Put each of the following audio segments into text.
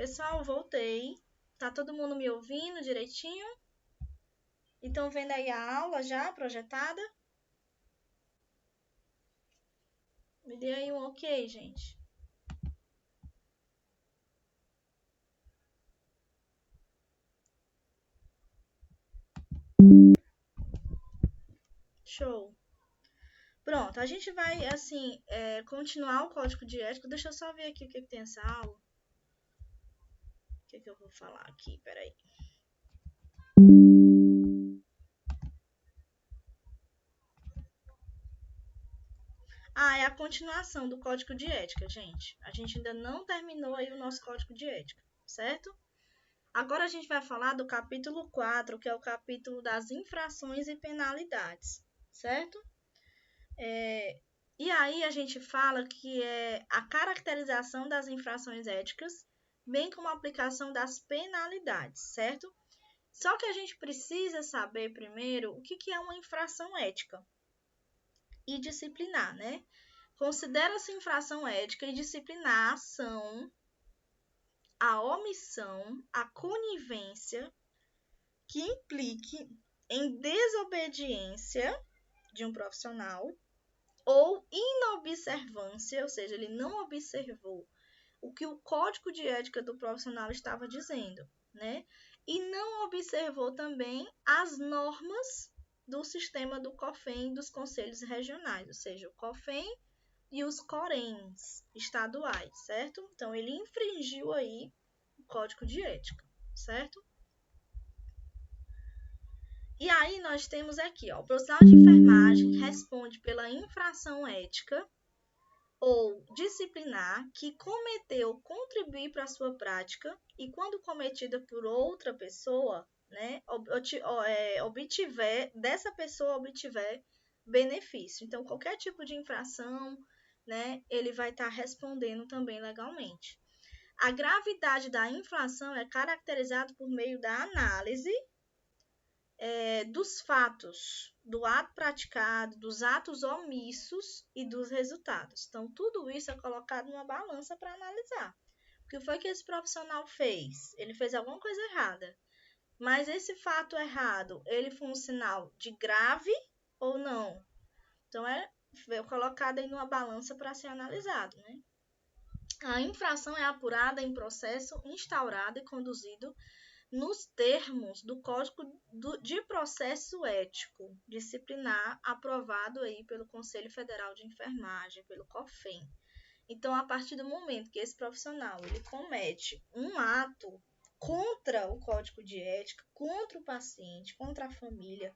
Pessoal, voltei. Tá todo mundo me ouvindo direitinho? E estão vendo aí a aula já projetada? Me dê aí um ok, gente. Show. Pronto, a gente vai, assim, continuar o código de ética. Deixa eu só ver aqui o que tem essa aula. O que eu vou falar aqui? Peraí. É a continuação do código de ética, gente. A gente ainda não terminou aí o nosso código de ética, certo? Agora a gente vai falar do capítulo 4, que é o capítulo das infrações e penalidades, certo? E aí a gente fala que é a caracterização das infrações éticas, bem como a aplicação das penalidades, certo? Só que a gente precisa saber primeiro o que é uma infração ética e disciplinar, né? Considera-se infração ética e disciplinar a ação, a omissão, a conivência que implique em desobediência de um profissional ou inobservância, ou seja, ele não observou o que o código de ética do profissional estava dizendo, né? E não observou também as normas do sistema do COFEM dos conselhos regionais, ou seja, o COFEM e os CORENs estaduais, certo? Então, ele infringiu aí o código de ética, certo? E aí nós temos aqui, ó, o profissional de enfermagem responde pela infração ética ou disciplinar que cometeu ou contribuir para a sua prática e quando cometida por outra pessoa, né, dessa pessoa obtiver benefício. Então, qualquer tipo de infração, né, ele vai estar respondendo também legalmente. A gravidade da infração é caracterizada por meio da análise dos fatos, do ato praticado, dos atos omissos e dos resultados. Então, tudo isso é colocado numa balança para analisar. O que foi que esse profissional fez? Ele fez alguma coisa errada. Mas esse fato errado, ele foi um sinal de grave ou não? Então, foi colocado aí numa balança para ser analisado, né? A infração é apurada em processo instaurado e conduzido nos termos do Código de Processo Ético Disciplinar aprovado aí pelo Conselho Federal de Enfermagem, pelo COFEM. Então, a partir do momento que esse profissional ele comete um ato contra o Código de Ética, contra o paciente, contra a família,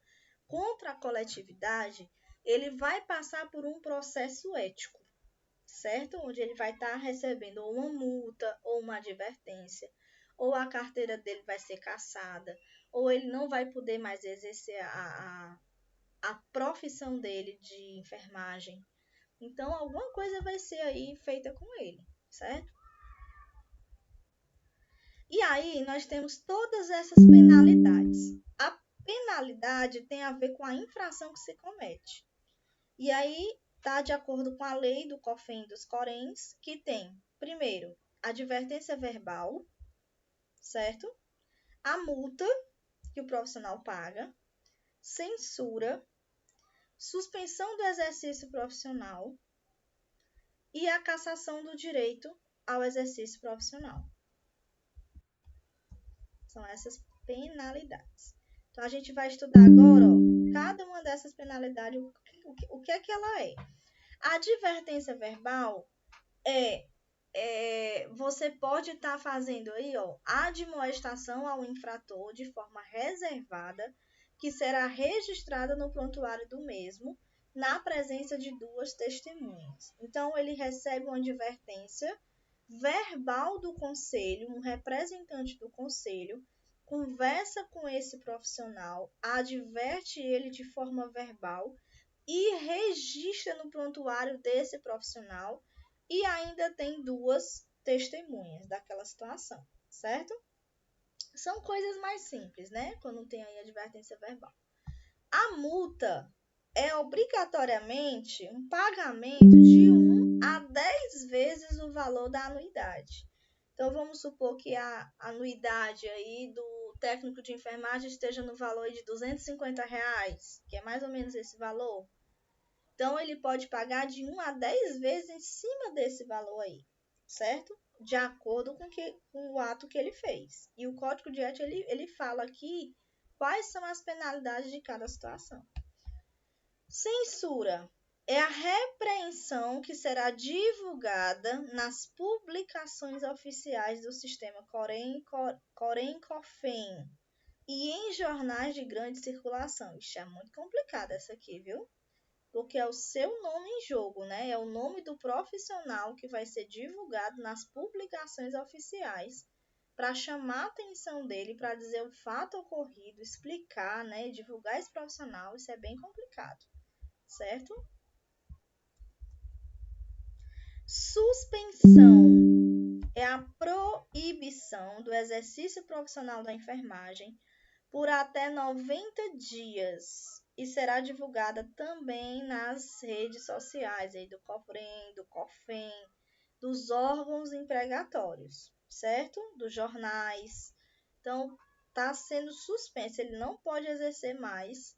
contra a coletividade, ele vai passar por um processo ético, certo? Onde ele vai estar recebendo ou uma multa ou uma advertência, ou a carteira dele vai ser cassada, ou ele não vai poder mais exercer a profissão dele de enfermagem. Então, alguma coisa vai ser aí feita com ele, certo? E aí, nós temos todas essas penalidades. A penalidade tem a ver com a infração que se comete. E aí, está de acordo com a lei do COFEM e dos CORENs, que tem, primeiro, advertência verbal, certo? A multa que o profissional paga, censura, suspensão do exercício profissional e a cassação do direito ao exercício profissional. São essas penalidades. Então, a gente vai estudar agora, ó, cada uma dessas penalidades, o que é que ela é. A advertência verbal você pode estar fazendo aí, ó, admoestação ao infrator de forma reservada, que será registrada no prontuário do mesmo, na presença de duas testemunhas. Então, ele recebe uma advertência verbal do conselho, um representante do conselho, conversa com esse profissional, adverte ele de forma verbal e registra no prontuário desse profissional e ainda tem duas testemunhas daquela situação, certo? São coisas mais simples, né? Quando tem aí advertência verbal. A multa é obrigatoriamente um pagamento de 1 a 10 vezes o valor da anuidade. Então, vamos supor que a anuidade aí do técnico de enfermagem esteja no valor de R$ 250, que é mais ou menos esse valor. Então, ele pode pagar de 1 a 10 vezes em cima desse valor aí, certo? De acordo com o ato que ele fez. E o Código de Ética, ele fala aqui quais são as penalidades de cada situação. Censura é a repreensão que será divulgada nas publicações oficiais do sistema Corém-Cofem e em jornais de grande circulação. Isso é muito complicado essa aqui, viu? Porque é o seu nome em jogo, né? É o nome do profissional que vai ser divulgado nas publicações oficiais para chamar a atenção dele, para dizer o fato ocorrido, explicar, né? Divulgar esse profissional, isso é bem complicado, certo? Suspensão é a proibição do exercício profissional da enfermagem por até 90 dias e será divulgada também nas redes sociais aí do COFREM, do COFEM, dos órgãos empregatórios, certo? Dos jornais. Então, está sendo suspenso, ele não pode exercer mais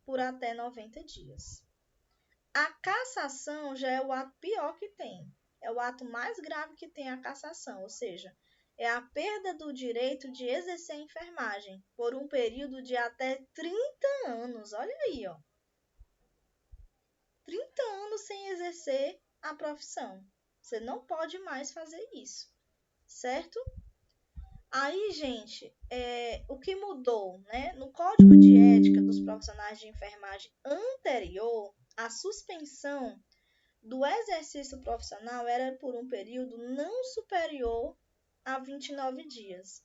por até 90 dias. A cassação já é o ato pior que tem. É o ato mais grave que tem a cassação, ou seja, é a perda do direito de exercer a enfermagem por um período de até 30 anos. Olha aí, ó. 30 anos sem exercer a profissão. Você não pode mais fazer isso, certo? Aí, gente, o que mudou, né? No Código de Ética dos Profissionais de Enfermagem anterior, a suspensão do exercício profissional era por um período não superior a 29 dias.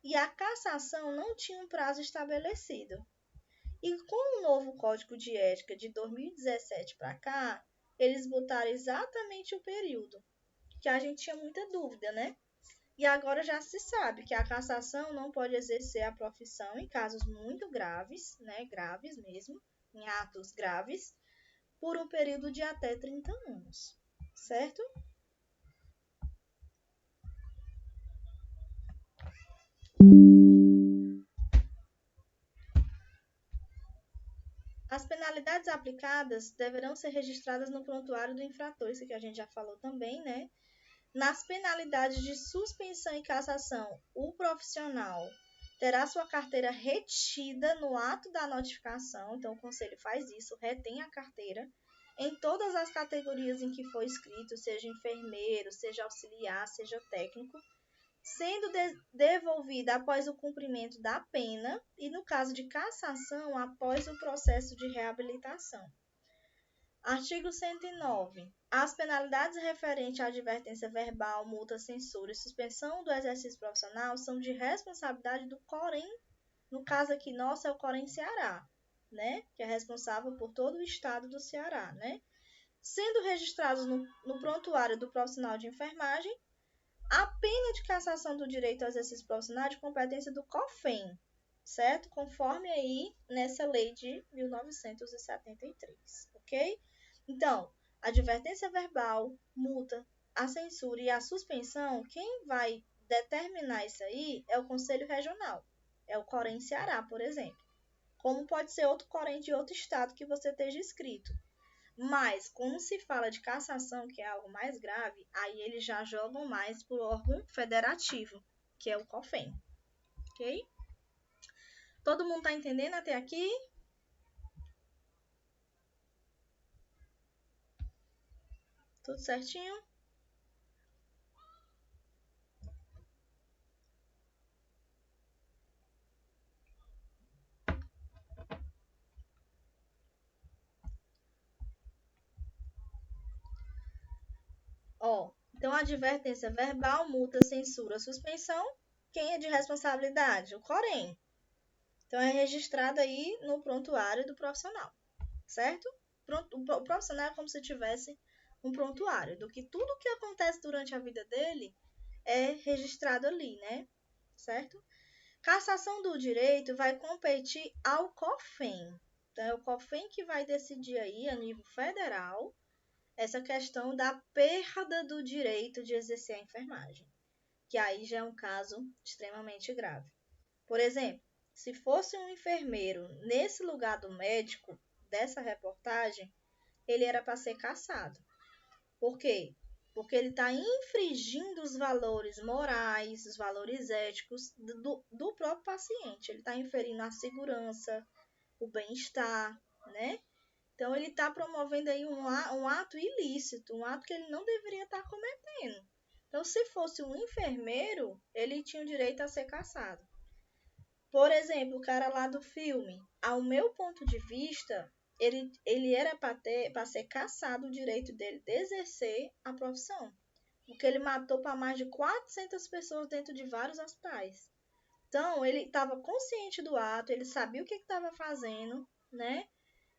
E a cassação não tinha um prazo estabelecido. E com o novo Código de Ética de 2017 para cá, eles botaram exatamente o período, que a gente tinha muita dúvida, né? E agora já se sabe que a cassação não pode exercer a profissão em casos muito graves, né? Graves mesmo, em atos graves, por um período de até 30 anos, certo? As penalidades aplicadas deverão ser registradas no prontuário do infrator, isso que a gente já falou também, né? Nas penalidades de suspensão e cassação, o profissional terá sua carteira retida no ato da notificação, então o conselho faz isso, retém a carteira em todas as categorias em que for escrito, seja enfermeiro, seja auxiliar, seja técnico, sendo devolvida após o cumprimento da pena e, no caso de cassação, após o processo de reabilitação. Artigo 109. As penalidades referentes à advertência verbal, multa, censura e suspensão do exercício profissional são de responsabilidade do Corém, no caso aqui nosso é o Corém Ceará, né? Que é responsável por todo o estado do Ceará, né? Sendo registrados no prontuário do profissional de enfermagem a pena de cassação do direito ao exercício profissional de competência do COFEM, certo? Conforme aí nessa lei de 1973, ok? Então, a advertência verbal, multa, a censura e a suspensão, quem vai determinar isso aí é o Conselho Regional, é o Corém Ceará, por exemplo. Como pode ser outro Corém de outro estado que você esteja inscrito. Mas, quando se fala de cassação, que é algo mais grave, aí eles já jogam mais para o órgão federativo, que é o COFEM. Ok? Todo mundo está entendendo até aqui? Tudo certinho? Ó, então, advertência verbal, multa, censura, suspensão, quem é de responsabilidade? O Corém. Então, é registrado aí no prontuário do profissional, certo? O profissional é como se tivesse um prontuário do que tudo que acontece durante a vida dele é registrado ali, né? Certo? Cassação do direito vai competir ao COFEM. Então, é o COFEM que vai decidir aí, a nível federal, essa questão da perda do direito de exercer a enfermagem, que aí já é um caso extremamente grave. Por exemplo, se fosse um enfermeiro nesse lugar do médico, dessa reportagem, ele era para ser cassado. Por quê? Porque ele está infringindo os valores morais, os valores éticos do próprio paciente. Ele está inferindo a segurança, o bem-estar, né? Então, ele está promovendo aí um ato ilícito, um ato que ele não deveria estar cometendo. Então, se fosse um enfermeiro, ele tinha o direito a ser cassado. Por exemplo, o cara lá do filme, ao meu ponto de vista, ele era para ser cassado o direito dele de exercer a profissão. Porque ele matou para mais de 400 pessoas dentro de vários hospitais. Então, ele estava consciente do ato, ele sabia o que estava fazendo, né?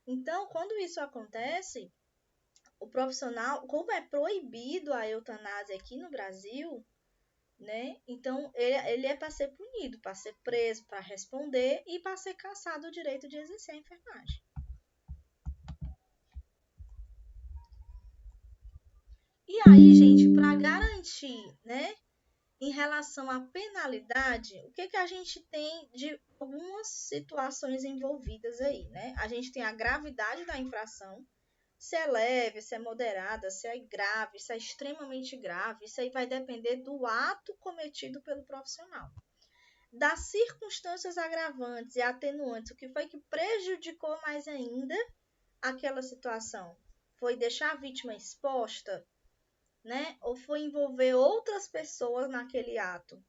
Então, quando isso acontece, o profissional, como é proibido a eutanásia aqui no Brasil, né? Então, ele é para ser punido, para ser preso, para responder e para ser cassado o direito de exercer a enfermagem. E aí, gente, para garantir, né, em relação à penalidade, o que a gente tem de algumas situações envolvidas aí, né? A gente tem a gravidade da infração, se é leve, se é moderada, se é grave, se é extremamente grave, isso aí vai depender do ato cometido pelo profissional. Das circunstâncias agravantes e atenuantes, o que foi que prejudicou mais ainda aquela situação? Foi deixar a vítima exposta, né? Ou foi envolver outras pessoas naquele ato?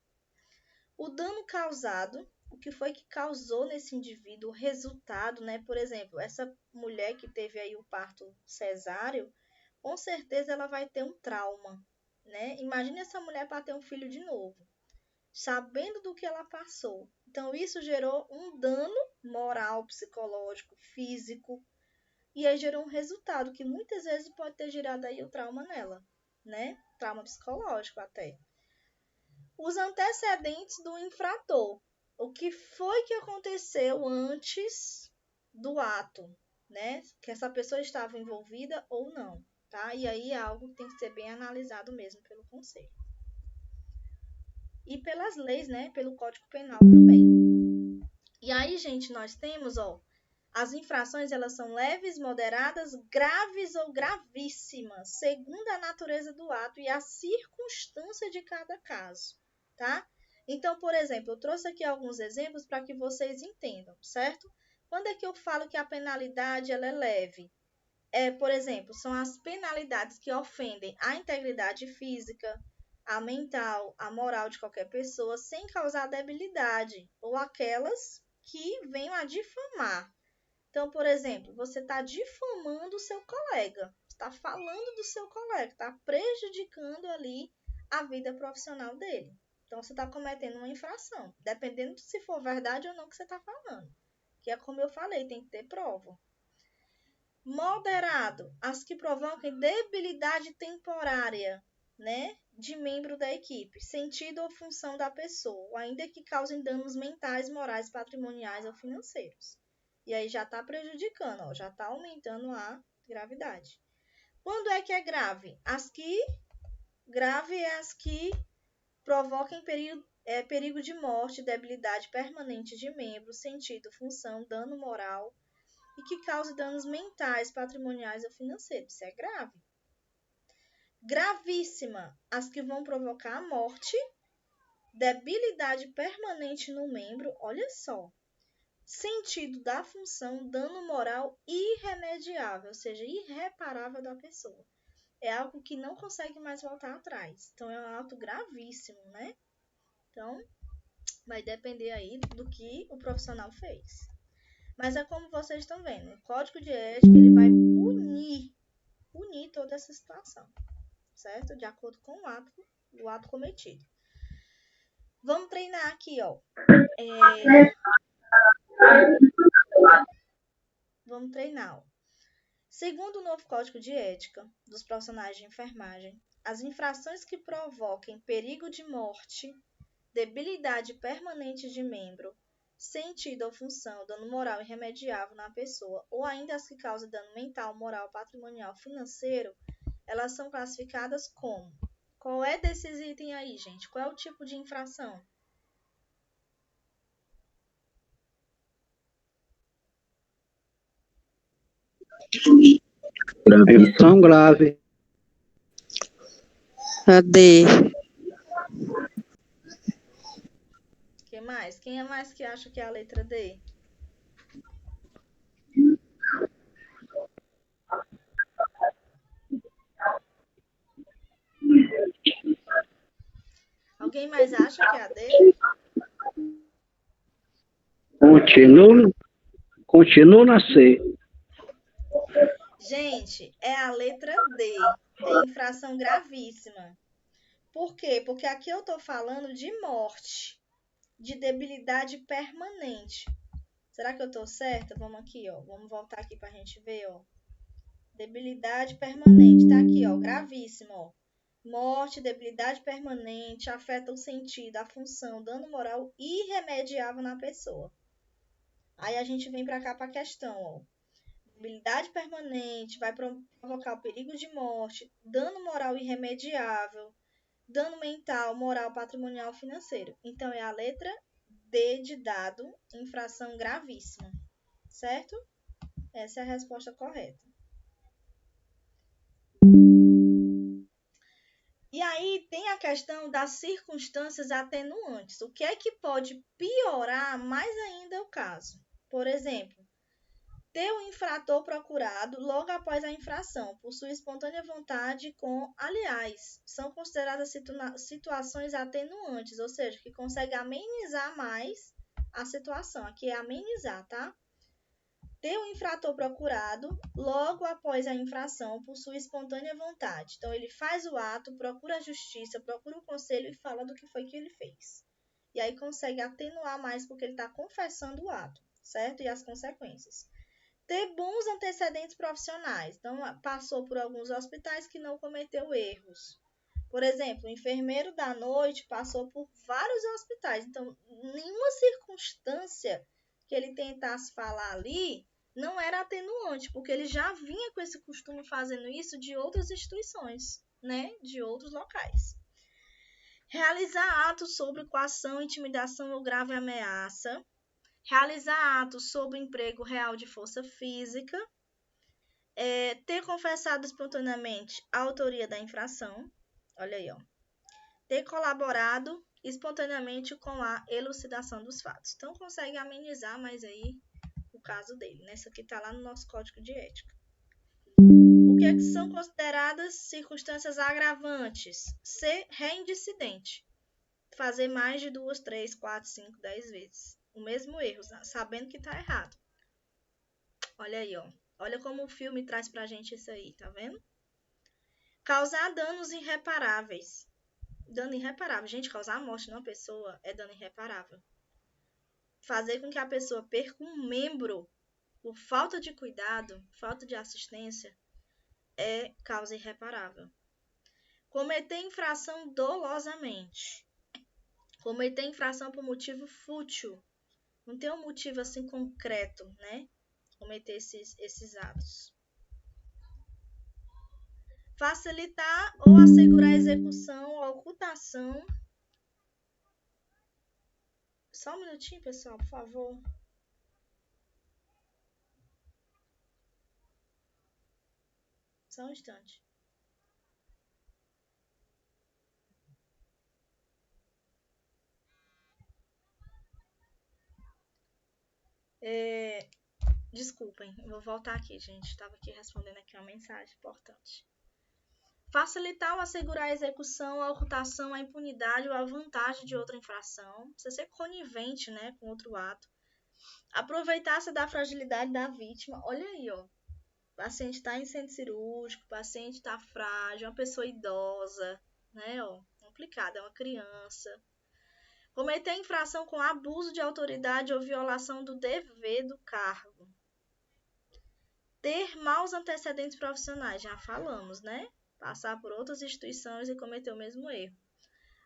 O dano causado, o que foi que causou nesse indivíduo, o resultado, né? Por exemplo, essa mulher que teve aí o parto cesáreo, com certeza ela vai ter um trauma, né? Imagine essa mulher para ter um filho de novo, sabendo do que ela passou. Então, isso gerou um dano moral, psicológico, físico, e aí gerou um resultado que muitas vezes pode ter gerado aí o trauma nela, né? Trauma psicológico até. Os antecedentes do infrator. O que foi que aconteceu antes do ato, né? Que essa pessoa estava envolvida ou não, tá? E aí é algo que tem que ser bem analisado mesmo pelo conselho. E pelas leis, né? Pelo Código Penal também. E aí, gente, nós temos, ó, as infrações, elas são leves, moderadas, graves ou gravíssimas, segundo a natureza do ato e a circunstância de cada caso, tá? Então, por exemplo, eu trouxe aqui alguns exemplos para que vocês entendam, certo? Quando é que eu falo que a penalidade ela é leve? Por exemplo, são as penalidades que ofendem a integridade física, a mental, a moral de qualquer pessoa, sem causar debilidade, ou aquelas que venham a difamar. Então, por exemplo, você está difamando o seu colega, está falando do seu colega, está prejudicando ali a vida profissional dele. Então, você está cometendo uma infração, dependendo de se for verdade ou não que você está falando. Que é como eu falei, tem que ter prova. Moderado, as que provoquem debilidade temporária, né, de membro da equipe, sentido ou função da pessoa, ainda que causem danos mentais, morais, patrimoniais ou financeiros. E aí já está prejudicando, ó, já está aumentando a gravidade. Quando é que é grave? Grave é as que provoquem perigo de morte, debilidade permanente de membro, sentido, função, dano moral e que cause danos mentais, patrimoniais ou financeiros. Isso é grave. Gravíssima, as que vão provocar a morte, debilidade permanente no membro, olha só, sentido da função, dano moral irremediável, ou seja, irreparável da pessoa. É algo que não consegue mais voltar atrás. Então, é um ato gravíssimo, né? Então, vai depender aí do que o profissional fez. Mas é como vocês estão vendo, o Código de Ética ele vai punir toda essa situação, certo? De acordo com o ato cometido. Vamos treinar aqui, ó. Vamos treinar, ó. Segundo o novo Código de Ética dos profissionais de enfermagem, as infrações que provoquem perigo de morte, debilidade permanente de membro, sentido ou função, dano moral irremediável na pessoa, ou ainda as que causam dano mental, moral, patrimonial, financeiro, elas são classificadas como Qual é desses itens aí, gente? Qual é o tipo de infração? Infração grave. A D. O que mais? Quem é mais que acha que é a letra D? Alguém mais acha que é a D? Continuo na C. Gente, é a letra D. É infração gravíssima. Por quê? Porque aqui eu tô falando de morte, de debilidade permanente. Será que eu tô certa? Vamos aqui, ó. Vamos voltar aqui pra gente ver, ó. Debilidade permanente. Tá aqui, ó. Gravíssimo, ó. Morte, debilidade permanente, afeta o sentido, a função, dano moral irremediável na pessoa. Aí a gente vem pra cá pra questão, ó. Debilidade permanente, vai provocar o perigo de morte, dano moral irremediável, dano mental, moral, patrimonial, financeiro. Então, é a letra D de dado, infração gravíssima. Certo? Essa é a resposta correta. E aí tem a questão das circunstâncias atenuantes. O que é que pode piorar mais ainda o caso? Por exemplo, ter o infrator procurado logo após a infração, por sua espontânea vontade aliás, são consideradas situações atenuantes, ou seja, que consegue amenizar mais a situação. Aqui é amenizar, tá? Ter o infrator procurado logo após a infração por sua espontânea vontade. Então, ele faz o ato, procura a justiça, procura o conselho e fala do que foi que ele fez. E aí consegue atenuar mais porque ele está confessando o ato, certo? E as consequências. Ter bons antecedentes profissionais. Então, passou por alguns hospitais que não cometeu erros. Por exemplo, o enfermeiro da noite passou por vários hospitais. Então, nenhuma circunstância que ele tentasse falar ali não era atenuante, porque ele já vinha com esse costume fazendo isso de outras instituições, né? De outros locais. Realizar atos sobre coação, intimidação ou grave ameaça. Realizar atos sobre emprego real de força física. Ter confessado espontaneamente a autoria da infração. Olha aí, ó. Ter colaborado espontaneamente com a elucidação dos fatos. Então, consegue amenizar mais aí o caso dele, né? Isso aqui tá lá no nosso Código de Ética. O que é que são consideradas circunstâncias agravantes? Ser reincidente. Fazer mais de 2, 3, 4, 5, 10 vezes o mesmo erro, sabendo que tá errado. Olha aí, ó. Olha como o filme traz pra gente isso aí, tá vendo? Causar danos irreparáveis. Dano irreparável. Gente, causar a morte numa pessoa é dano irreparável. Fazer com que a pessoa perca um membro por falta de cuidado, falta de assistência, é causa irreparável. Cometer infração dolosamente. Cometer infração por motivo fútil. Não tem um motivo assim concreto, né? Cometer esses atos. Facilitar ou assegurar a execução ou ocultação. Só um minutinho, pessoal, por favor. Só um instante. Desculpem, eu vou voltar aqui, gente. Estava aqui respondendo aqui uma mensagem importante. Facilitar ou assegurar a execução, a ocultação, a impunidade ou a vantagem de outra infração. Precisa ser conivente, né, com outro ato. Aproveitar-se da fragilidade da vítima. Olha aí, ó. O paciente está em centro cirúrgico, o paciente está frágil, é uma pessoa idosa, né, ó. Complicado, é uma criança. Cometer infração com abuso de autoridade ou violação do dever do cargo. Ter maus antecedentes profissionais, já falamos, né? Passar por outras instituições e cometer o mesmo erro.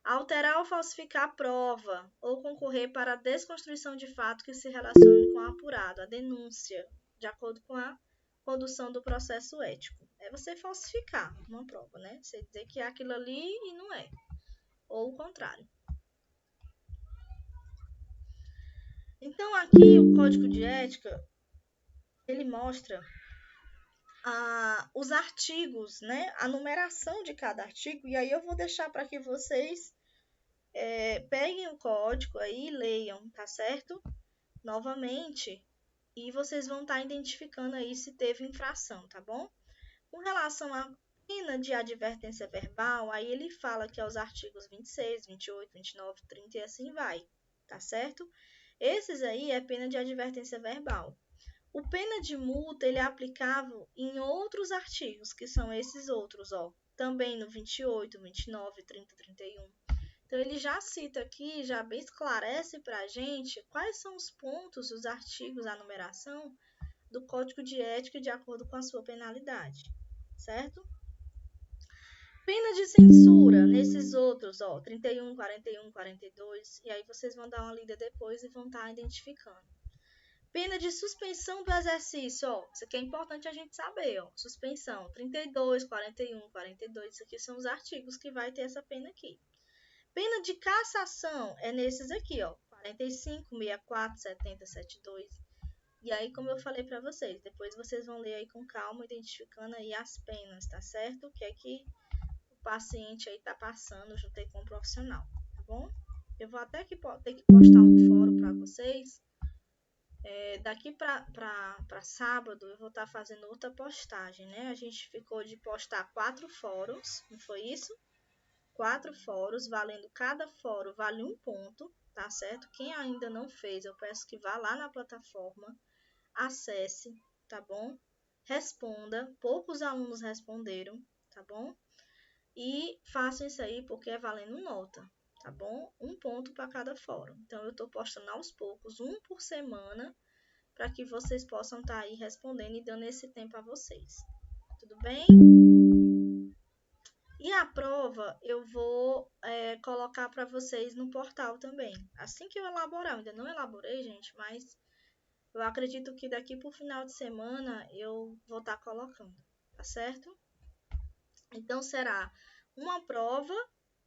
Alterar ou falsificar a prova ou concorrer para a desconstrução de fato que se relacione com o apurado, a denúncia, de acordo com a condução do processo ético. É É você falsificar uma prova, né? Você dizer que é aquilo ali e não é. Ou o contrário. Então, aqui o Código de Ética, ele mostra os artigos, né? A numeração de cada artigo. E aí eu vou deixar para que vocês peguem o código aí e leiam, tá certo? Novamente. E vocês vão estar identificando aí se teve infração, tá bom? Com relação à pena de advertência verbal, aí ele fala que é os artigos 26, 28, 29, 30 e assim vai, tá certo? Esses aí é pena de advertência verbal. O pena de multa, ele é aplicável em outros artigos, que são esses outros, ó. Também no 28, 29, 30, 31. Então, ele já cita aqui, já bem esclarece para a gente quais são os pontos, os artigos, a numeração do Código de Ética de acordo com a sua penalidade, certo? Pena de censura nesses outros, ó, 31, 41, 42, e aí vocês vão dar uma lida depois e vão estar identificando. Pena de suspensão do exercício, ó, isso aqui é importante a gente saber, ó, suspensão, 32, 41, 42, isso aqui são os artigos que vai ter essa pena aqui. Pena de cassação é nesses aqui, ó, 45, 64, 70, 72. E aí, como eu falei para vocês, depois vocês vão ler aí com calma, identificando aí as penas, tá certo? O que é que o paciente aí tá passando junto aí com o profissional, tá bom? Eu vou até ter que postar um fórum para vocês. Daqui para sábado eu vou estar fazendo outra postagem, né? A gente ficou de postar 4 fóruns, não foi isso? 4 fóruns, valendo cada fórum vale 1 ponto, tá certo? Quem ainda não fez, eu peço que vá lá na plataforma, acesse, tá bom? Responda, poucos alunos responderam, tá bom? E façam isso aí porque é valendo nota, tá bom? 1 ponto para cada fórum. Então, eu tô postando aos poucos, 1 por semana, para que vocês possam estar aí respondendo e dando esse tempo a vocês. Tudo bem? E a prova eu vou colocar para vocês no portal também. Assim que eu elaborar, eu ainda não elaborei, gente, mas eu acredito que daqui para o final de semana eu vou estar colocando, tá certo? Então, será uma prova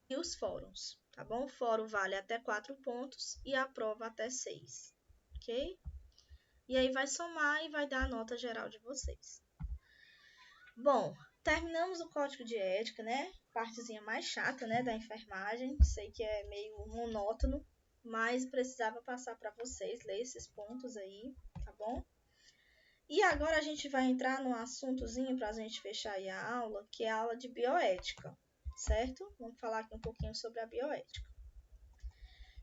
e os fóruns, tá bom? O fórum vale até 4 pontos e a prova até 6, ok? E aí vai somar e vai dar a nota geral de vocês. Bom, terminamos o Código de Ética, né? Partezinha mais chata, né, da enfermagem. Sei que é meio monótono, mas precisava passar para vocês, ler esses pontos aí, tá bom? E agora a gente vai entrar num assuntozinho para a gente fechar aí a aula, que é a aula de bioética, certo? Vamos falar aqui um pouquinho sobre a bioética.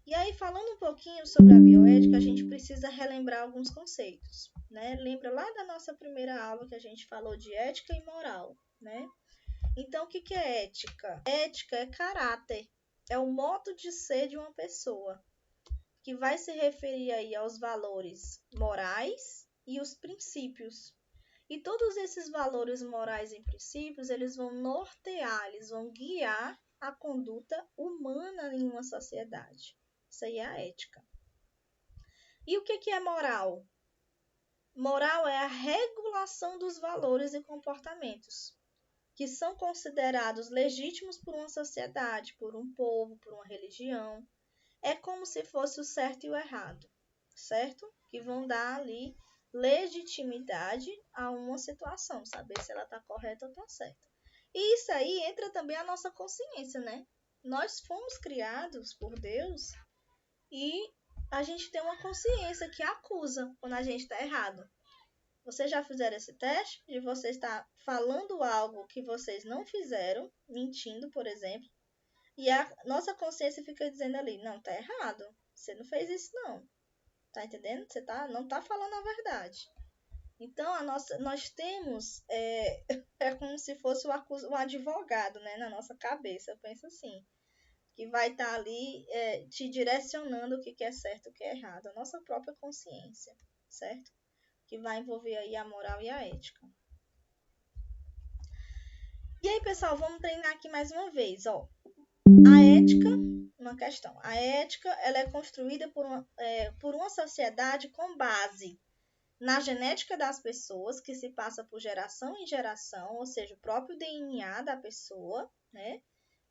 E aí, falando um pouquinho sobre a bioética, a gente precisa relembrar alguns conceitos, né? Lembra lá da nossa primeira aula que a gente falou de ética e moral, né? Então, o que é ética? Ética é caráter, é o modo de ser de uma pessoa, que vai se referir aí aos valores morais e os princípios. E todos esses valores morais e princípios, eles vão nortear, eles vão guiar a conduta humana em uma sociedade. Isso aí é a ética. E o que é moral? Moral é a regulação dos valores e comportamentos que são considerados legítimos por uma sociedade, por um povo, por uma religião. É como se fosse o certo e o errado, certo? Que vão dar ali legitimidade a uma situação, saber se ela está correta ou está certa. E isso aí entra também a nossa consciência, né? Nós fomos criados por Deus e a gente tem uma consciência que acusa quando a gente está errado. Vocês já fizeram esse teste de você estar falando algo que vocês não fizeram, mentindo, por exemplo, e a nossa consciência fica dizendo ali, não, tá errado, você não fez isso não, tá entendendo? Você não tá falando a verdade. Então, nós temos, é como se fosse um advogado, né, na nossa cabeça, eu penso assim, que vai estar ali te direcionando o que é certo e o que é errado, a nossa própria consciência, certo? Que vai envolver aí a moral e a ética. E aí, pessoal, vamos treinar aqui mais uma vez, ó. A ética, uma questão. A ética, ela é construída por uma sociedade com base na genética das pessoas, que se passa por geração em geração, ou seja, o próprio DNA da pessoa, né?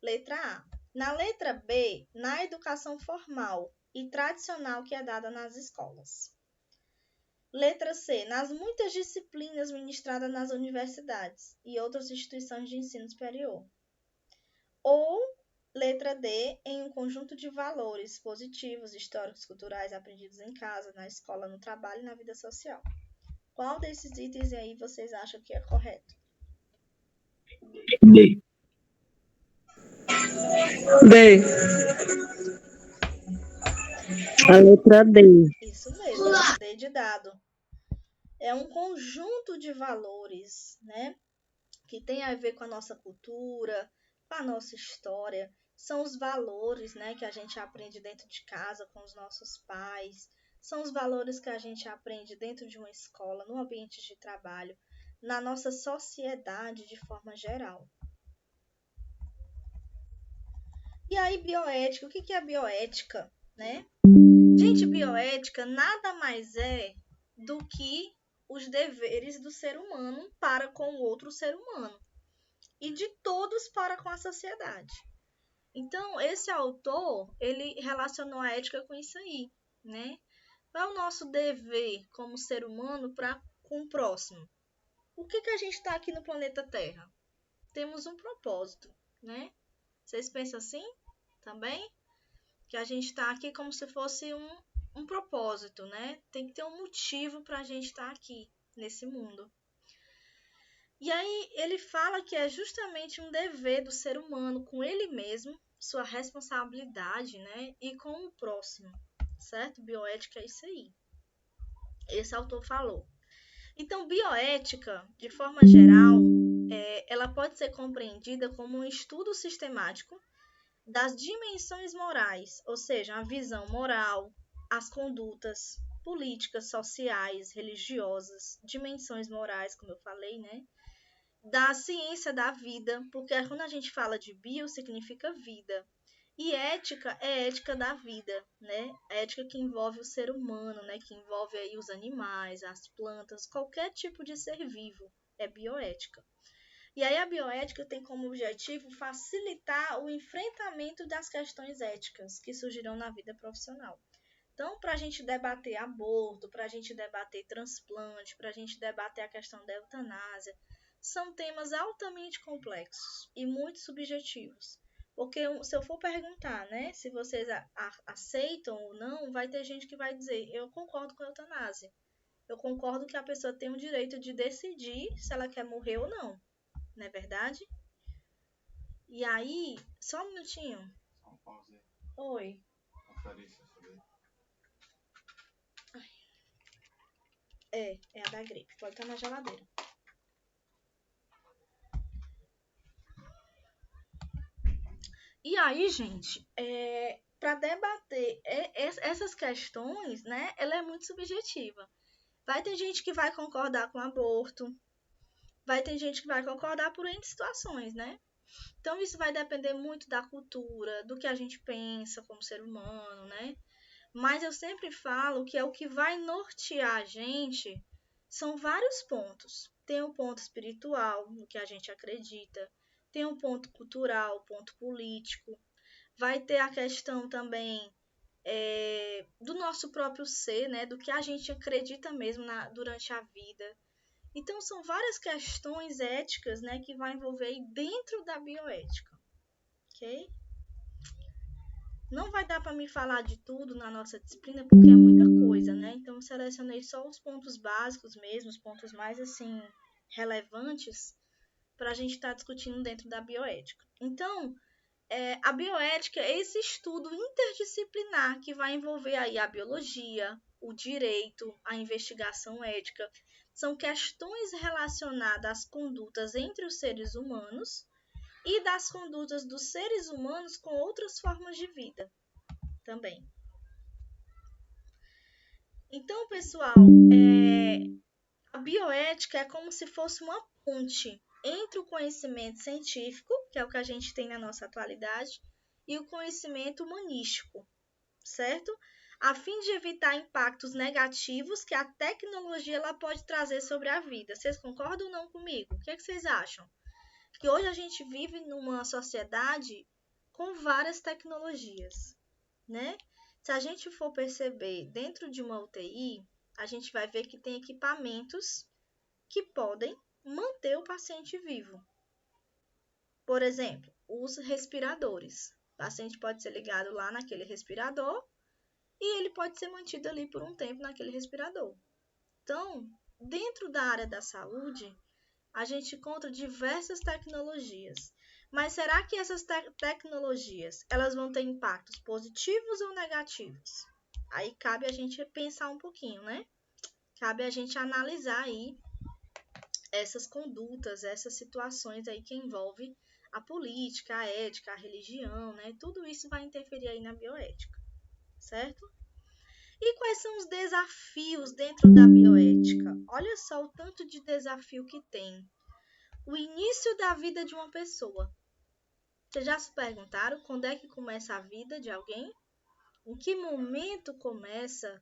Letra A. Na letra B, na educação formal e tradicional que é dada nas escolas. Letra C, nas muitas disciplinas ministradas nas universidades e outras instituições de ensino superior. Ou letra D, em um conjunto de valores positivos, históricos, culturais aprendidos em casa, na escola, no trabalho e na vida social. Qual desses itens aí vocês acham que é correto? D. D. A letra D. Isso mesmo, D de dado. É um conjunto de valores, né? Que tem a ver com a nossa cultura, com a nossa história. São os valores, né, que a gente aprende dentro de casa com os nossos pais. São os valores que a gente aprende dentro de uma escola, no ambiente de trabalho, na nossa sociedade de forma geral. E aí, bioética, o que é bioética, né? Gente, bioética nada mais é do que os deveres do ser humano para com o outro ser humano e de todos para com a sociedade. Então, esse autor, ele relacionou a ética com isso aí, né? Qual é o nosso dever como ser humano para com o próximo? Por que a gente está aqui no planeta Terra? Temos um propósito, né? Vocês pensam assim também? Que a gente está aqui como se fosse um propósito, né? Tem que ter um motivo para a gente estar aqui nesse mundo. E aí ele fala que é justamente um dever do ser humano com ele mesmo, sua responsabilidade, né? E com o próximo, certo? Bioética é isso aí. Esse autor falou. Então, bioética, de forma geral, ela pode ser compreendida como um estudo sistemático das dimensões morais, ou seja, a visão moral, as condutas políticas, sociais, religiosas, dimensões morais, como eu falei, né? Da ciência da vida, porque quando a gente fala de bio, significa vida. E ética é ética da vida, né? A ética que envolve o ser humano, né? Que envolve aí os animais, as plantas, qualquer tipo de ser vivo, é bioética. E aí a bioética tem como objetivo facilitar o enfrentamento das questões éticas que surgirão na vida profissional. Então, para a gente debater aborto, para a gente debater transplante, para a gente debater a questão da eutanásia, são temas altamente complexos e muito subjetivos. Porque se eu for perguntar, né, se vocês aceitam ou não, vai ter gente que vai dizer, eu concordo com a eutanásia. Eu concordo que a pessoa tem o direito de decidir se ela quer morrer ou não. Não é verdade? E aí, só um minutinho. Só um pause aí. Oi. Conferir se eu souber. É a da gripe. Pode estar na geladeira. E aí, gente, para debater essas questões, né, ela é muito subjetiva. Vai ter gente que vai concordar com o aborto, vai ter gente que vai concordar por N situações, né? Então, isso vai depender muito da cultura, do que a gente pensa como ser humano, né? Mas eu sempre falo que é o que vai nortear a gente, são vários pontos. Tem o ponto espiritual, no que a gente acredita, tem o ponto cultural, o ponto político, vai ter a questão também do nosso próprio ser, né? Do que a gente acredita mesmo durante a vida. Então, são várias questões éticas, né, que vai envolver aí dentro da bioética, ok? Não vai dar para me falar de tudo na nossa disciplina, porque é muita coisa, né? Então, eu selecionei só os pontos básicos mesmo, os pontos mais, assim, relevantes para a gente estar discutindo dentro da bioética. Então, a bioética é esse estudo interdisciplinar que vai envolver aí a biologia, o direito, a investigação ética. São questões relacionadas às condutas entre os seres humanos e das condutas dos seres humanos com outras formas de vida também. Então, pessoal, a bioética é como se fosse uma ponte entre o conhecimento científico, que é o que a gente tem na nossa atualidade, e o conhecimento humanístico, certo? a fim de evitar impactos negativos que a tecnologia ela pode trazer sobre a vida. Vocês concordam ou não comigo? O que vocês acham? Que hoje a gente vive numa sociedade com várias tecnologias, né? Se a gente for perceber dentro de uma UTI, a gente vai ver que tem equipamentos que podem manter o paciente vivo. Por exemplo, os respiradores. O paciente pode ser ligado lá naquele respirador e ele pode ser mantido ali por um tempo naquele respirador. Então, dentro da área da saúde, a gente encontra diversas tecnologias. Mas será que essas tecnologias elas vão ter impactos positivos ou negativos? Aí cabe a gente pensar um pouquinho, né? Cabe a gente analisar aí essas condutas, essas situações aí que envolvem a política, a ética, a religião, né? Tudo isso vai interferir aí na bioética, certo? E quais são os desafios dentro da bioética? Olha só o tanto de desafio que tem. O início da vida de uma pessoa. Vocês já se perguntaram quando é que começa a vida de alguém? Em que momento começa?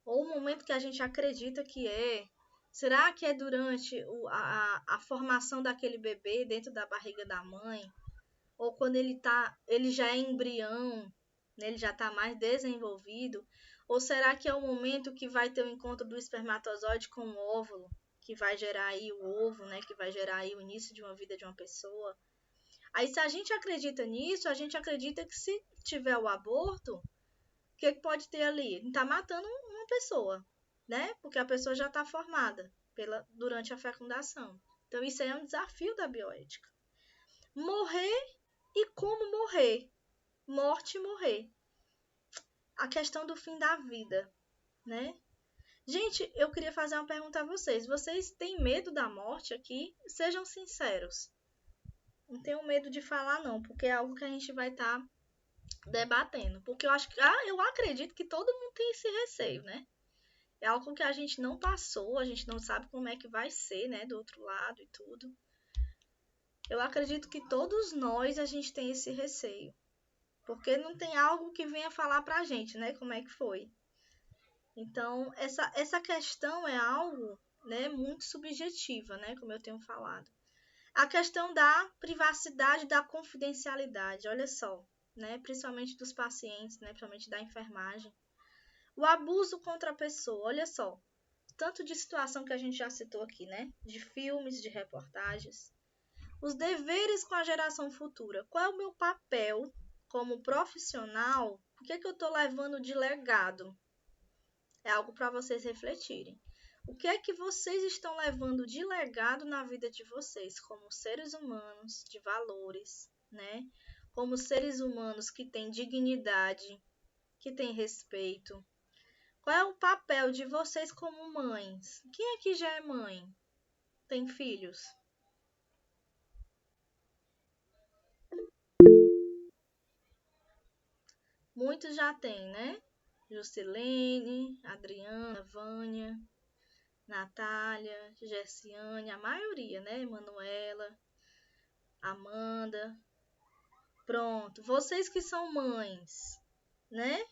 Ou o momento que a gente acredita que é? Será que é durante a formação daquele bebê dentro da barriga da mãe? Ou quando ele já é embrião, né? Ele já está mais desenvolvido? Ou será que é o momento que vai ter o encontro do espermatozoide com o óvulo, que vai gerar aí o ovo, né? Que vai gerar aí o início de uma vida de uma pessoa? Aí, se a gente acredita nisso, a gente acredita que se tiver o aborto, o que pode ter ali? Ele está matando uma pessoa, né? Porque a pessoa já está formada durante a fecundação. Então, isso aí é um desafio da bioética. Morrer e como morrer. Morte e morrer. A questão do fim da vida, né? Gente, eu queria fazer uma pergunta a vocês. Vocês têm medo da morte aqui? Sejam sinceros. Não tenho medo de falar, não, porque é algo que a gente vai estar debatendo. Porque eu acredito que todo mundo tem esse receio, né? É algo que a gente não passou, a gente não sabe como é que vai ser, né? Do outro lado e tudo. Eu acredito que todos nós a gente tem esse receio. Porque não tem algo que venha falar pra gente, né? Como é que foi. Então, essa questão é algo, né, muito subjetiva, né? Como eu tenho falado. A questão da privacidade, da confidencialidade, olha só, né? Principalmente dos pacientes, né? Principalmente da enfermagem. O abuso contra a pessoa, olha só. Tanto de situação que a gente já citou aqui, né? De filmes, de reportagens. Os deveres com a geração futura. Qual é o meu papel como profissional? O que é que eu estou levando de legado? É algo para vocês refletirem. O que é que vocês estão levando de legado na vida de vocês, como seres humanos de valores, né? Como seres humanos que têm dignidade, que têm respeito. Qual é o papel de vocês como mães? Quem aqui já é mãe? Tem filhos? Muitos já têm, né? Juscelene, Adriana, Vânia, Natália, Gerciane, a maioria, né? Manuela, Amanda. Pronto, vocês que são mães, né?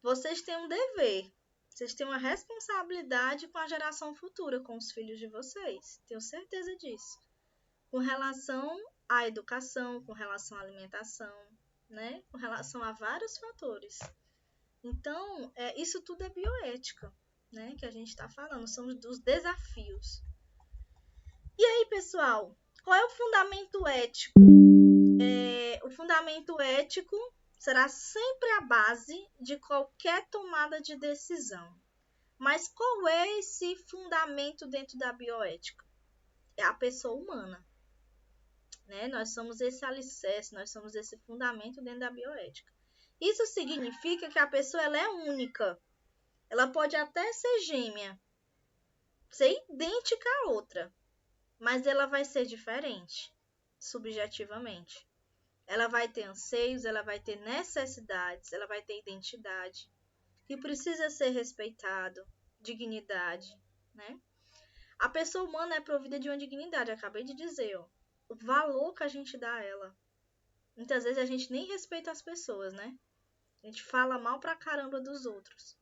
Vocês têm um dever, vocês têm uma responsabilidade com a geração futura, com os filhos de vocês. Tenho certeza disso. Com relação à educação, com relação à alimentação, né? Com relação a vários fatores. Então, isso tudo é bioética, né? Que a gente está falando, são dos desafios. E aí, pessoal, qual é o fundamento ético? O fundamento ético será sempre a base de qualquer tomada de decisão. Mas qual é esse fundamento dentro da bioética? É a pessoa humana. Né? Nós somos esse alicerce, nós somos esse fundamento dentro da bioética. Isso significa que a pessoa ela é única. Ela pode até ser gêmea, ser idêntica à outra, mas ela vai ser diferente, subjetivamente. Ela vai ter anseios, ela vai ter necessidades, ela vai ter identidade, que precisa ser respeitado, dignidade, né? A pessoa humana é provida de uma dignidade, acabei de dizer, ó, o valor que a gente dá a ela. Muitas vezes a gente nem respeita as pessoas, né? A gente fala mal pra caramba dos outros,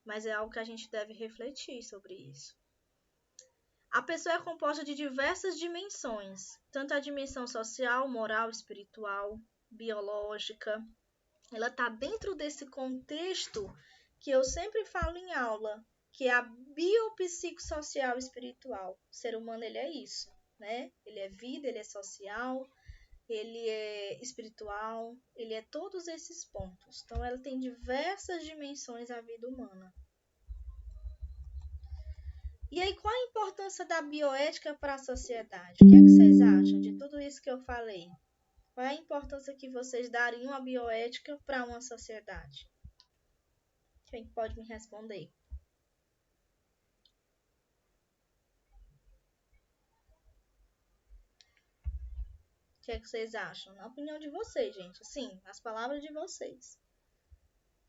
mas é algo que a gente deve refletir sobre isso. A pessoa é composta de diversas dimensões, tanto a dimensão social, moral, espiritual, biológica. Ela está dentro desse contexto que eu sempre falo em aula, que é a biopsicossocial espiritual. O ser humano, ele é isso, né? Ele é vida, ele é social, ele é espiritual, ele é todos esses pontos. Então, ela tem diversas dimensões a vida humana. E aí, qual a importância da bioética para a sociedade? O que vocês acham de tudo isso que eu falei? Qual é a importância que vocês dariam à bioética para uma sociedade? Quem pode me responder? O que vocês acham? Na opinião de vocês, gente. Sim, as palavras de vocês.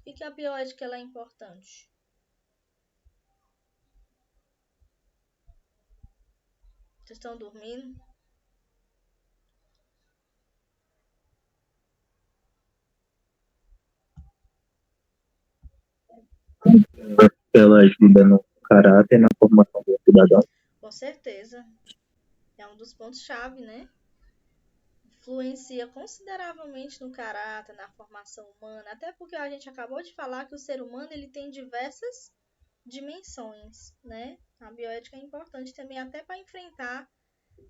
Por que a bioética ela é importante? Vocês estão dormindo? Ela ajuda no caráter, na formação do cidadão. Com certeza. É um dos pontos-chave, né? Influencia consideravelmente no caráter, na formação humana, até porque a gente acabou de falar que o ser humano ele tem diversas dimensões, né? A bioética é importante também até para enfrentar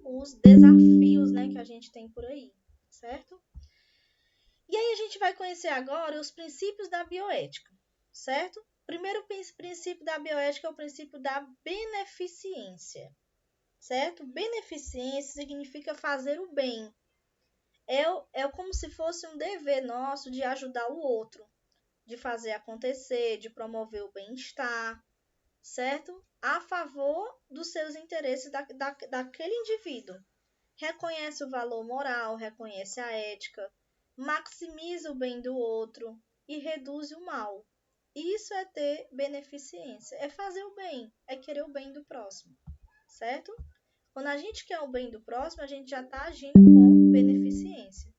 os desafios, né, que a gente tem por aí, certo? E aí a gente vai conhecer agora os princípios da bioética, certo? O primeiro princípio da bioética é o princípio da beneficência, certo? Beneficência significa fazer o bem. É como se fosse um dever nosso de ajudar o outro, de fazer acontecer, de promover o bem-estar, certo? A favor dos seus interesses daquele indivíduo. Reconhece o valor moral, reconhece a ética, maximiza o bem do outro e reduz o mal. Isso é ter beneficência, é fazer o bem, é querer o bem do próximo, certo? Quando a gente quer o bem do próximo, a gente já está agindo com beneficência.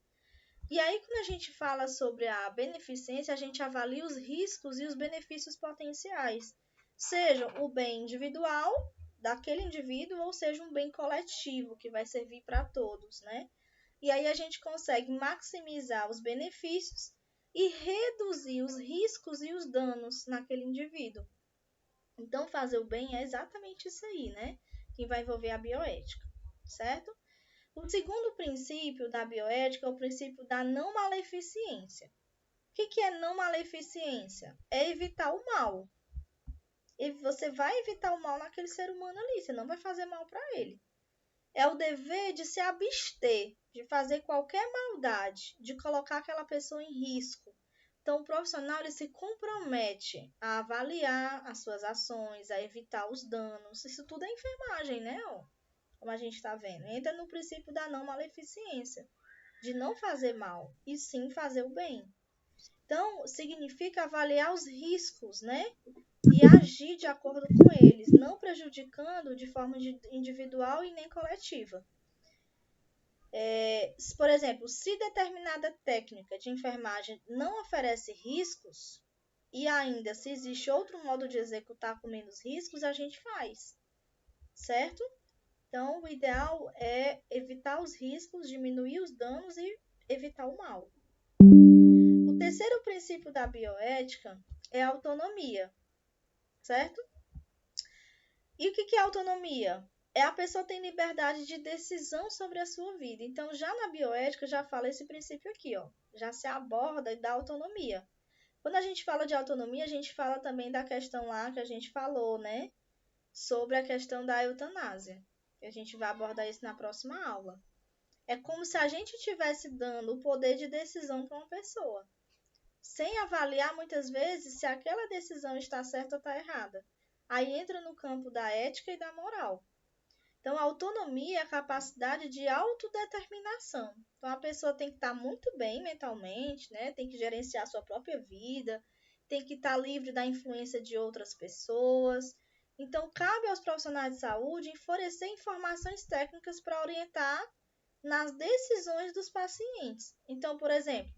E aí, quando a gente fala sobre a beneficência, a gente avalia os riscos e os benefícios potenciais, seja o bem individual daquele indivíduo, ou seja um bem coletivo que vai servir para todos, né? E aí a gente consegue maximizar os benefícios e reduzir os riscos e os danos naquele indivíduo. Então, fazer o bem é exatamente isso aí, né? Que vai envolver a bioética, certo? O segundo princípio da bioética é o princípio da não maleficência. O que é não maleficência? É evitar o mal. E você vai evitar o mal naquele ser humano ali, você não vai fazer mal para ele. É o dever de se abster, de fazer qualquer maldade, de colocar aquela pessoa em risco. Então, o profissional ele se compromete a avaliar as suas ações, a evitar os danos. Isso tudo é enfermagem, né? Como a gente está vendo. Entra no princípio da não maleficência, de não fazer mal, e sim fazer o bem. Então, significa avaliar os riscos, né? E agir de acordo com eles, não prejudicando de forma individual e nem coletiva. Por exemplo, se determinada técnica de enfermagem não oferece riscos, e ainda se existe outro modo de executar com menos riscos, a gente faz, certo? Então, o ideal é evitar os riscos, diminuir os danos e evitar o mal. O terceiro princípio da bioética é a autonomia, certo? E o que é autonomia? É a pessoa tem liberdade de decisão sobre a sua vida. Então, já na bioética, já fala esse princípio aqui, ó. Já se aborda da autonomia. Quando a gente fala de autonomia, a gente fala também da questão lá que a gente falou, né? Sobre a questão da eutanásia. A gente vai abordar isso na próxima aula. É como se a gente estivesse dando o poder de decisão para uma pessoa, sem avaliar muitas vezes se aquela decisão está certa ou está errada. Aí entra no campo da ética e da moral. Então, a autonomia é a capacidade de autodeterminação. Então, a pessoa tem que estar muito bem mentalmente, né? Tem que gerenciar a sua própria vida, tem que estar livre da influência de outras pessoas. Então, cabe aos profissionais de saúde fornecer informações técnicas para orientar nas decisões dos pacientes. Então, por exemplo,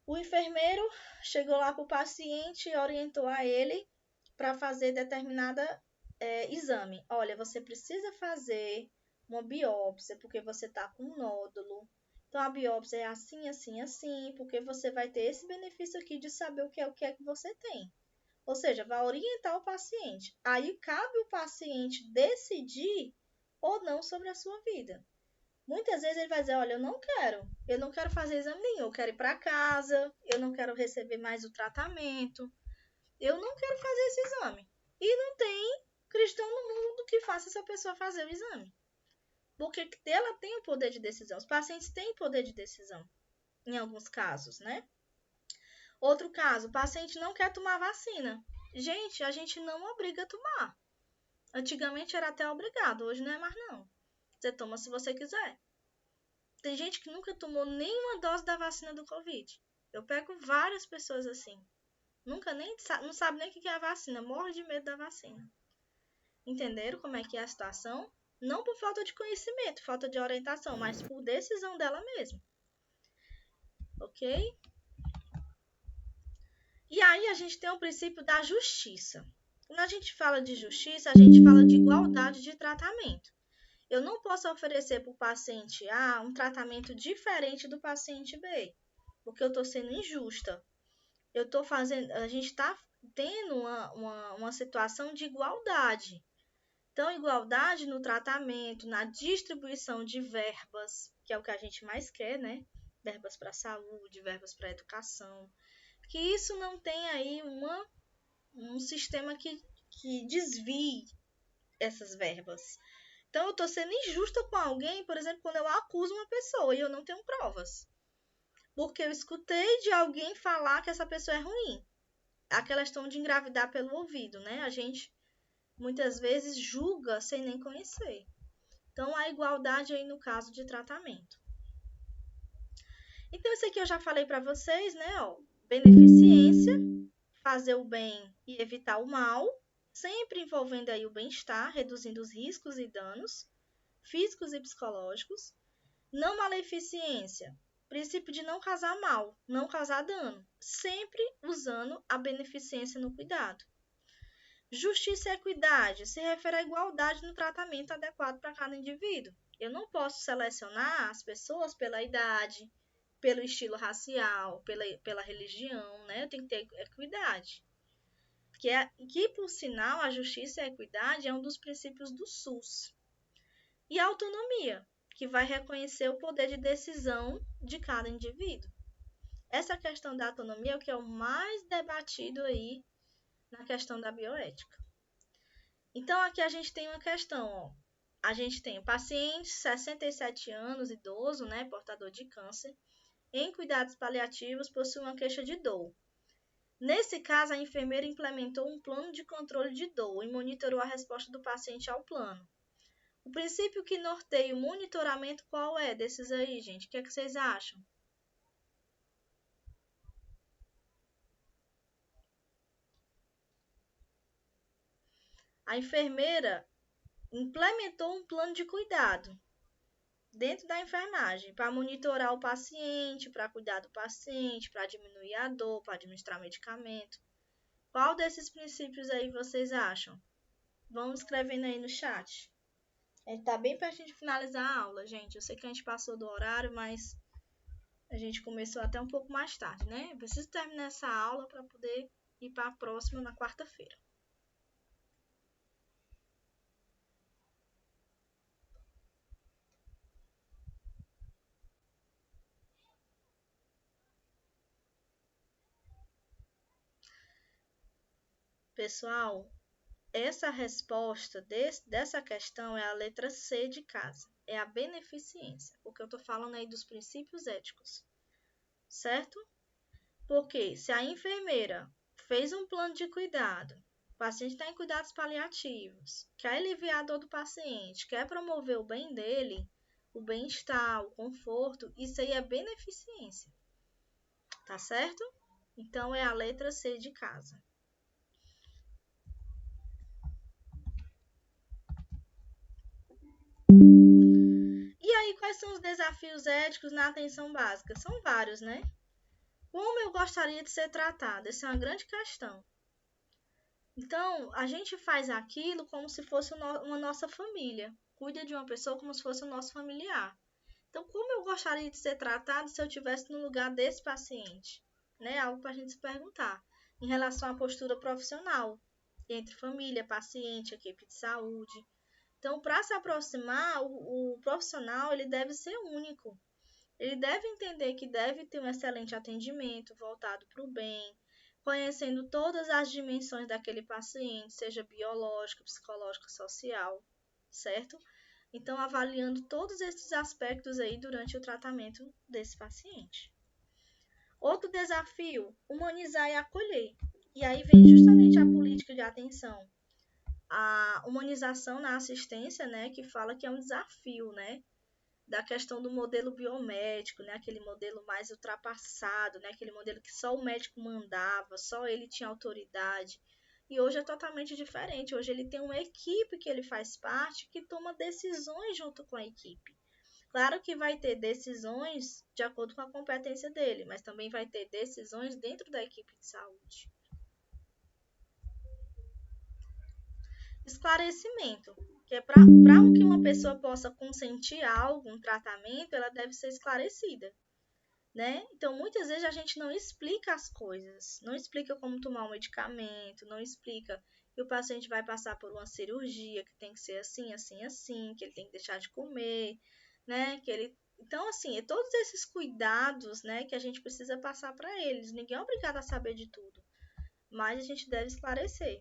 O enfermeiro chegou lá para o paciente e orientou a ele para fazer determinada exame. Olha, você precisa fazer uma biópsia porque você está com um nódulo. Então, a biópsia é assim, assim, assim, porque você vai ter esse benefício aqui de saber o que é que você tem. Ou seja, vai orientar o paciente. Aí, cabe o paciente decidir ou não sobre a sua vida. Muitas vezes ele vai dizer, olha, eu não quero fazer exame nenhum, eu quero ir para casa, eu não quero receber mais o tratamento, eu não quero fazer esse exame. E não tem cristão no mundo que faça essa pessoa fazer o exame. Porque ela tem o poder de decisão, os pacientes têm poder de decisão, em alguns casos, né? Outro caso, o paciente não quer tomar vacina. Gente, a gente não obriga a tomar. Antigamente era até obrigado, hoje não é mais não. Você toma se você quiser. Tem gente que nunca tomou nenhuma dose da vacina do Covid. Eu pego várias pessoas assim. Nunca não sabe nem o que é a vacina. Morre de medo da vacina. Entenderam como é que é a situação? Não por falta de conhecimento, falta de orientação, mas por decisão dela mesma. Ok? E aí a gente tem o princípio da justiça. Quando a gente fala de justiça, a gente fala de igualdade de tratamento. Eu não posso oferecer para o paciente A um tratamento diferente do paciente B, porque eu estou sendo injusta. A gente está tendo uma situação de igualdade. Então, igualdade no tratamento, na distribuição de verbas, que é o que a gente mais quer, né? Verbas para a saúde, verbas para a educação. Que isso não tem aí um sistema que desvie essas verbas. Então, eu estou sendo injusta com alguém, por exemplo, quando eu acuso uma pessoa e eu não tenho provas. Porque eu escutei de alguém falar que essa pessoa é ruim. Aquela questão de engravidar pelo ouvido, né? A gente, muitas vezes, julga sem nem conhecer. Então, a igualdade aí no caso de tratamento. Então, isso aqui eu já falei para vocês, né? Ó, beneficência, fazer o bem e evitar o mal, sempre envolvendo aí o bem-estar, reduzindo os riscos e danos físicos e psicológicos. Não maleficência, princípio de não causar mal, não causar dano, sempre usando a beneficência no cuidado. Justiça e equidade se refere à igualdade no tratamento adequado para cada indivíduo. Eu não posso selecionar as pessoas pela idade, pelo estilo racial, pela religião, né? Eu tenho que ter equidade. Que, por sinal, a justiça e a equidade é um dos princípios do SUS. E a autonomia, que vai reconhecer o poder de decisão de cada indivíduo. Essa questão da autonomia é o que é o mais debatido aí na questão da bioética. Então, aqui a gente tem uma questão, ó. A gente tem o paciente, 67 anos, idoso, né, portador de câncer, em cuidados paliativos, possui uma queixa de dor. Nesse caso, a enfermeira implementou um plano de controle de dor e monitorou a resposta do paciente ao plano. O princípio que norteia o monitoramento, qual é desses aí, gente? O que é que vocês acham? A enfermeira implementou um plano de cuidado dentro da enfermagem para monitorar o paciente, para cuidar do paciente, para diminuir a dor, para administrar medicamento. Qual desses princípios aí vocês acham? Vão escrevendo aí no chat. A gente tá bem pertinho de finalizar a aula, gente. Eu sei que a gente passou do horário, mas a gente começou até um pouco mais tarde, né? Eu preciso terminar essa aula para poder ir para a próxima na quarta-feira. Pessoal, essa resposta dessa questão é a letra C de casa. É a beneficência, porque eu estou falando aí dos princípios éticos, certo? Porque se a enfermeira fez um plano de cuidado, o paciente está em cuidados paliativos, quer aliviar a dor do paciente, quer promover o bem dele, o bem-estar, o conforto, isso aí é beneficência, tá certo? Então, é a letra C de casa. E aí, quais são os desafios éticos na atenção básica? São vários, né? Como eu gostaria de ser tratada? Essa é uma grande questão. Então, a gente faz aquilo como se fosse uma nossa família. Cuida de uma pessoa como se fosse o nosso familiar. Então, como eu gostaria de ser tratado se eu estivesse no lugar desse paciente? Né? Algo para a gente se perguntar. Em relação à postura profissional, entre família, paciente, equipe de saúde. Então, para se aproximar, o profissional ele deve ser único. Ele deve entender que deve ter um excelente atendimento voltado para o bem, conhecendo todas as dimensões daquele paciente, seja biológica, psicológica, social, certo? Então, avaliando todos esses aspectos aí durante o tratamento desse paciente. Outro desafio, humanizar e acolher. E aí vem justamente a política de atenção. A humanização na assistência, né, que fala que é um desafio, né? Da questão do modelo biomédico, né? Aquele modelo mais ultrapassado, né? Aquele modelo que só o médico mandava, só ele tinha autoridade. E hoje é totalmente diferente. Hoje ele tem uma equipe que ele faz parte que toma decisões junto com a equipe. Claro que vai ter decisões de acordo com a competência dele, mas também vai ter decisões dentro da equipe de saúde. Esclarecimento, que é para que uma pessoa possa consentir algo, um tratamento, ela deve ser esclarecida, né? Então, muitas vezes a gente não explica as coisas, não explica como tomar um medicamento, não explica que o paciente vai passar por uma cirurgia, que tem que ser assim, assim, assim, que ele tem que deixar de comer, né? Então, assim, é todos esses cuidados, né, que a gente precisa passar para eles. Ninguém é obrigado a saber de tudo, mas a gente deve esclarecer.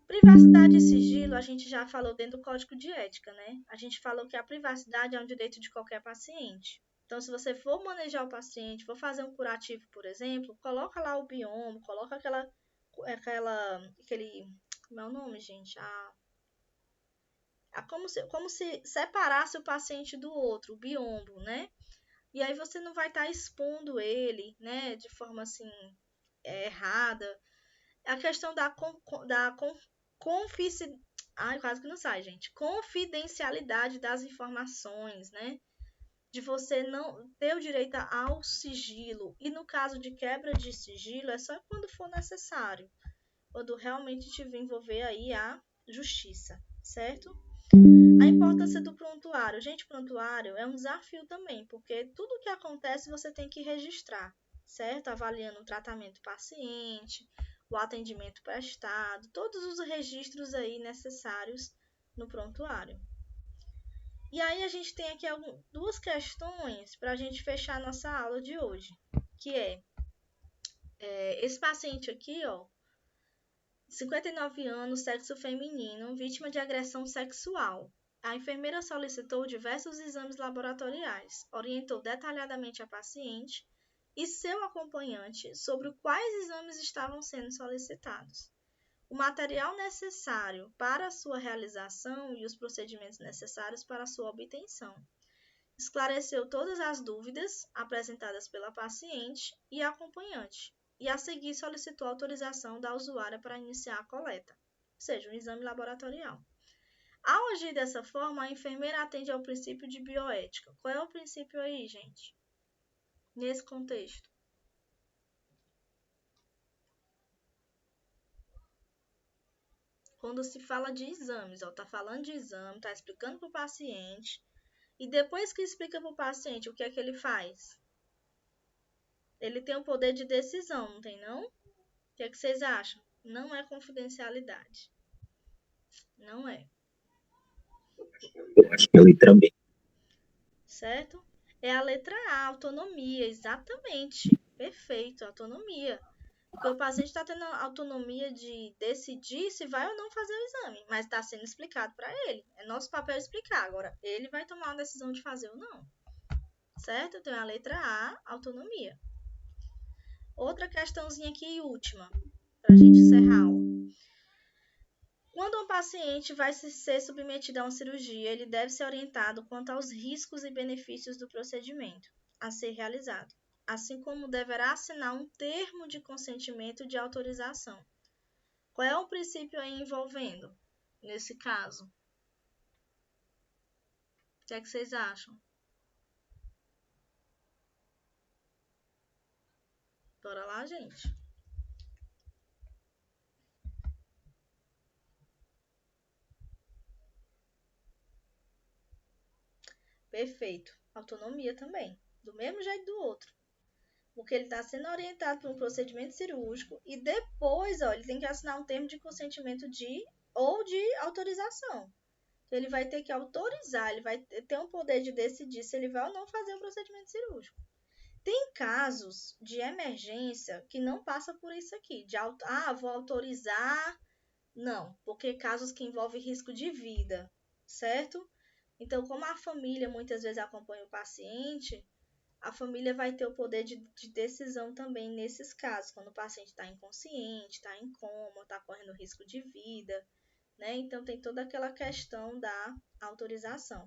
Privacidade e sigilo, a gente já falou dentro do Código de Ética, né? A gente falou que a privacidade é um direito de qualquer paciente. Então, se você for manejar o paciente, for fazer um curativo, por exemplo, coloca lá o biombo, coloca aquele, como é o nome, gente? Como se separasse o paciente do outro, o biombo, né? E aí você não vai estar expondo ele, né, de forma assim, errada. A questão da Ai, quase que não sai, gente. Confidencialidade das informações, né? De você não ter o direito ao sigilo. E no caso de quebra de sigilo, é só quando for necessário. Quando realmente tiver envolver aí a justiça, certo? A importância do prontuário. Gente, prontuário é um desafio também, porque tudo que acontece você tem que registrar, certo? Avaliando o tratamento do paciente, o atendimento prestado, todos os registros aí necessários no prontuário. E aí a gente tem aqui duas questões para a gente fechar a nossa aula de hoje, que esse paciente aqui, ó, 59 anos, sexo feminino, vítima de agressão sexual. A enfermeira solicitou diversos exames laboratoriais, orientou detalhadamente a paciente e seu acompanhante sobre quais exames estavam sendo solicitados, o material necessário para a sua realização e os procedimentos necessários para a sua obtenção. Esclareceu todas as dúvidas apresentadas pela paciente e acompanhante, e a seguir solicitou autorização da usuária para iniciar a coleta, ou seja, um exame laboratorial. Ao agir dessa forma, a enfermeira atende ao princípio de bioética. Qual é o princípio aí, gente? Nesse contexto. Quando se fala de exames, está falando de exame, está explicando para o paciente, e depois que explica para o paciente o que é que ele faz, ele tem o poder de decisão, não tem não? O que é que vocês acham? Não é confidencialidade. Não é. Eu acho que é a letra B. Certo? É a letra A, autonomia, exatamente. Perfeito, autonomia. Porque o paciente está tendo a autonomia de decidir se vai ou não fazer o exame, mas está sendo explicado para ele. É nosso papel explicar. Agora, ele vai tomar a decisão de fazer ou não. Certo? Então, é a letra A, autonomia. Outra questãozinha aqui, última, para a gente encerrar a aula. Quando um paciente vai ser submetido a uma cirurgia, ele deve ser orientado quanto aos riscos e benefícios do procedimento a ser realizado, assim como deverá assinar um termo de consentimento de autorização. Qual é o princípio aí envolvendo, nesse caso? O que é que vocês acham? Bora lá, gente. Perfeito. Autonomia também. Do mesmo jeito do outro. Porque ele está sendo orientado para um procedimento cirúrgico e depois, ó, ele tem que assinar um termo de consentimento ou de autorização. Então, ele vai ter que autorizar, ele vai ter um poder de decidir se ele vai ou não fazer o procedimento cirúrgico. Tem casos de emergência que não passa por isso aqui, vou autorizar, não, porque casos que envolvem risco de vida, certo? Então, como a família muitas vezes acompanha o paciente, a família vai ter o poder de decisão também nesses casos, quando o paciente está inconsciente, está em coma, está correndo risco de vida, né? Então, tem toda aquela questão da autorização.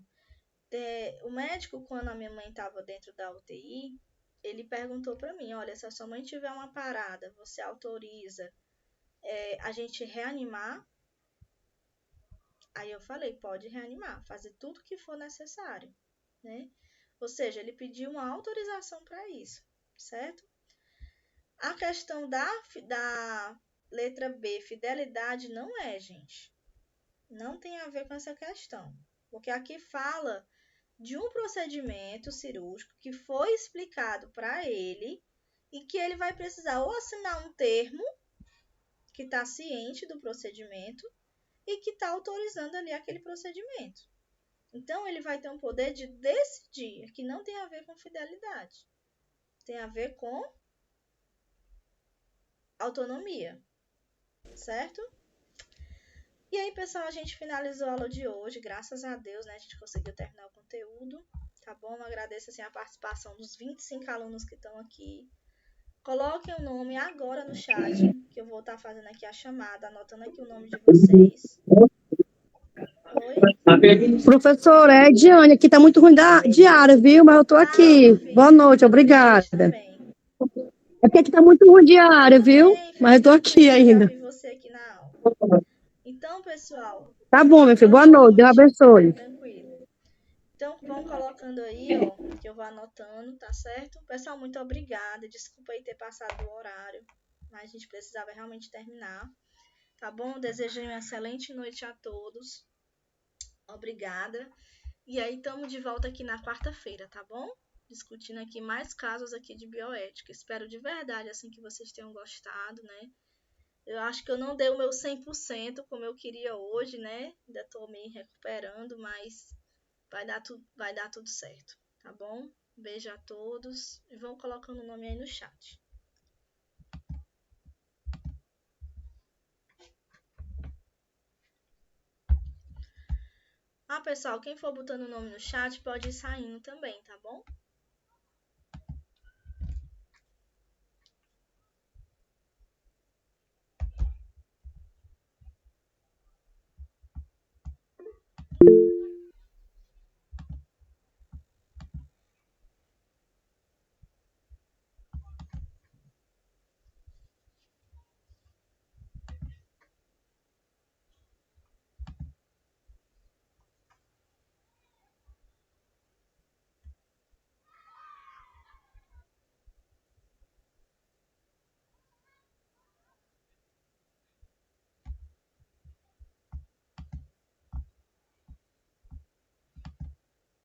O médico, quando a minha mãe estava dentro da UTI, ele perguntou para mim, olha, se a sua mãe tiver uma parada, você autoriza a gente reanimar? Aí eu falei, pode reanimar, fazer tudo que for necessário, né? Ou seja, ele pediu uma autorização para isso, certo? A questão da letra B, fidelidade, não é, gente. Não tem a ver com essa questão. Porque aqui fala de um procedimento cirúrgico que foi explicado para ele e que ele vai precisar ou assinar um termo que está ciente do procedimento e que está autorizando ali aquele procedimento. Então, ele vai ter um poder de decidir, que não tem a ver com fidelidade. Tem a ver com autonomia, certo? E aí, pessoal, a gente finalizou a aula de hoje. Graças a Deus, né? A gente conseguiu terminar o conteúdo, tá bom? Eu agradeço, assim, a participação dos 25 alunos que estão aqui. Coloquem o nome agora no chat, que eu vou estar fazendo aqui a chamada, anotando aqui o nome de vocês. Oi? Professora, é Ediane, aqui tá muito ruim de área, viu? Mas eu tô aqui. Boa noite, obrigada. É porque aqui tá muito ruim de área, viu? Mas eu tô aqui ainda. Você aqui na aula. Então, pessoal. Tá bom, meu filho. Boa noite. Deus abençoe. Tranquilo. Então, vão colocando aí, ó, que eu vou anotando, tá certo? Pessoal, muito obrigada. Desculpa aí ter passado o horário, mas a gente precisava realmente terminar. Tá bom? Desejo uma excelente noite a todos. Obrigada. E aí, estamos de volta aqui na quarta-feira, tá bom? Discutindo aqui mais casos aqui de bioética. Espero de verdade, assim, que vocês tenham gostado, né? Eu acho que eu não dei o meu 100% como eu queria hoje, né? Ainda tô me recuperando, mas vai dar tudo certo, tá bom? Beijo a todos e vão colocando o nome aí no chat. Pessoal, quem for botando o nome no chat pode ir saindo também, tá bom?